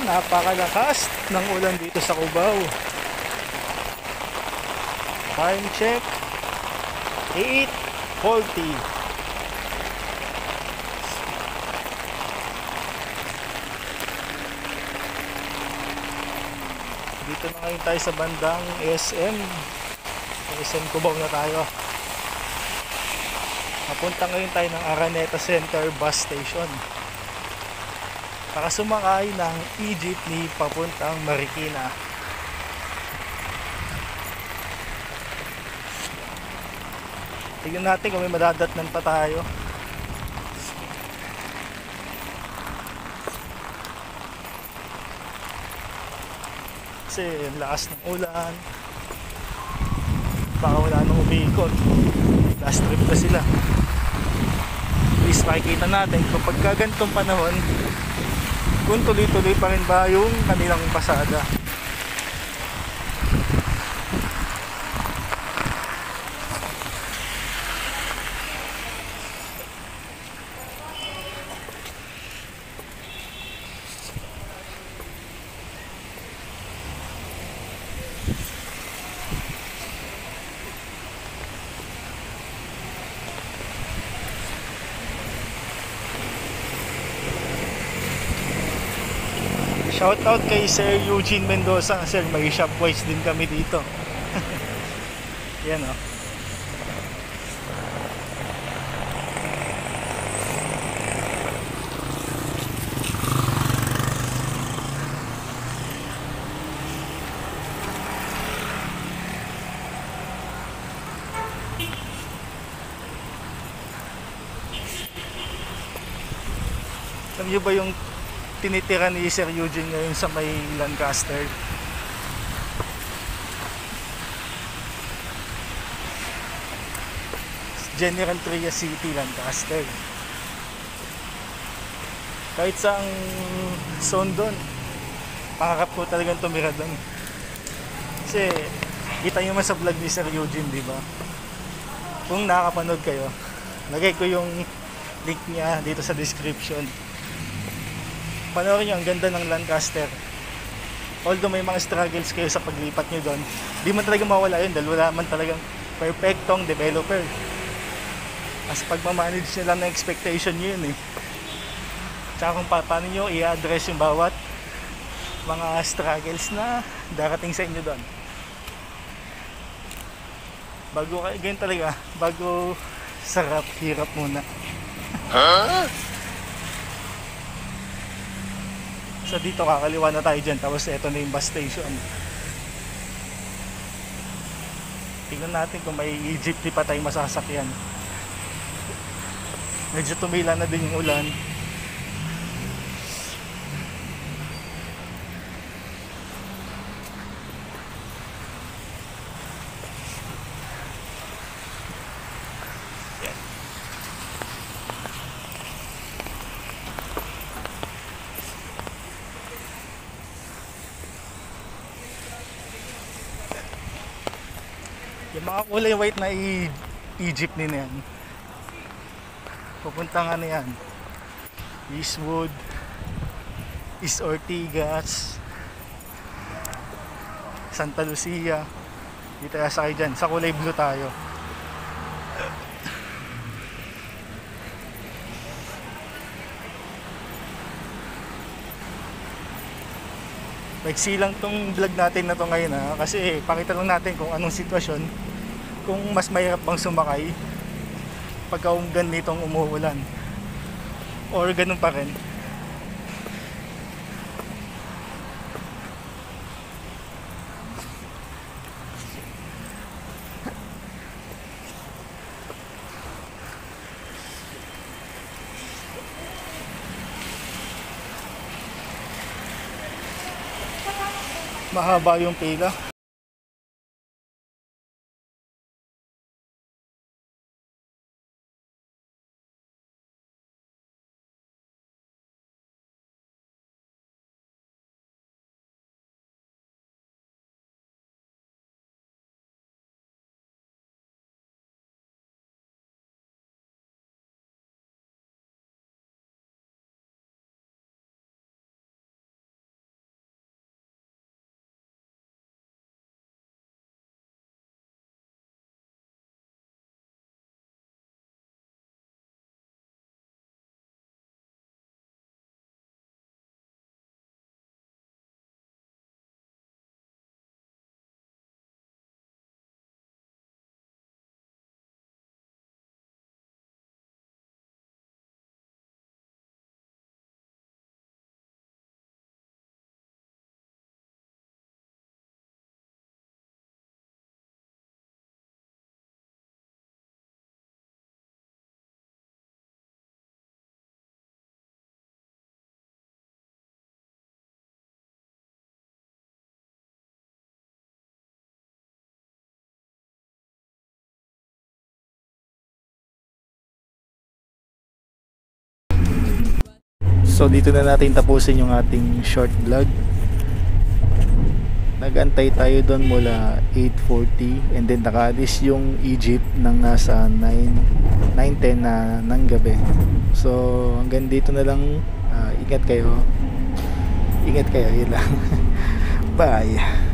napakalakas ng ulan dito sa Cubao. Time check 8:40. Dito na ngayon tayo sa bandang SM Cubao na tayo. Napunta ngayon tayo ng Araneta Center Bus Station para sumakay ng e-jeepney papuntang Marikina. Tignan natin kung may madadatnan pa tayo. Kasi lakas ng ulan, baka wala nang umiikot. Last trip na sila. Please makikita natin kung pagka ganitong panahon kung tuloy-tuloy pa rin ba yung kanilang pasada. Shout out kay Sir Eugene Mendoza. Sir, may Shopwise din kami dito. Yan o. Alam niyo ba yung tinitira ni Sir Eugene ngayon sa may Lancaster? General Trias City, Lancaster. Kahit saang zone doon, pangarap ko talagang tumira doon. Kasi kita nyo man sa vlog ni Sir Eugene, di ba? Kung nakakapanood kayo, lagay ko yung link niya dito sa description. Panoorin nyo, ang ganda ng Lancaster. Although may mga struggles kayo sa paglipat nyo doon, di man talaga mawala yun dahil wala man talagang perfectong developer. As pagmamanage nyo lang ng expectation nyo yun eh. Tsaka kung paano nyo i-address yung bawat mga struggles na darating sa inyo doon. Bago kayo, ganyan talaga, bago sarap, hirap muna. Huh? So dito kakaliwa na tayo dyan, tapos ito na yung bus station. Tingnan natin kung may jeepney pa tayong masasakyan. Medyo tumila na din yung ulan. Yung mga kulay white na e-jeepney na yan, pupuntang ano yan, Eastwood, East Ortigas, Santa Lucia. Dito tayo sakay dyan, sa kulay blue tayo. Maiksi lang tong vlog natin na to ngayon kasi pakita lang natin kung anong sitwasyon, kung mas mahirap bang sumakay pagka ganitong umuulan or ganun pa rin. Mahaba yung pila. So dito na natin tapusin yung ating short vlog. Nagantay tayo doon mula 8:40 and then nakaalis yung Egypt ng nasa 9:10 na ng gabi. So hanggang dito na lang. Ingat kayo, yun lang. Bye.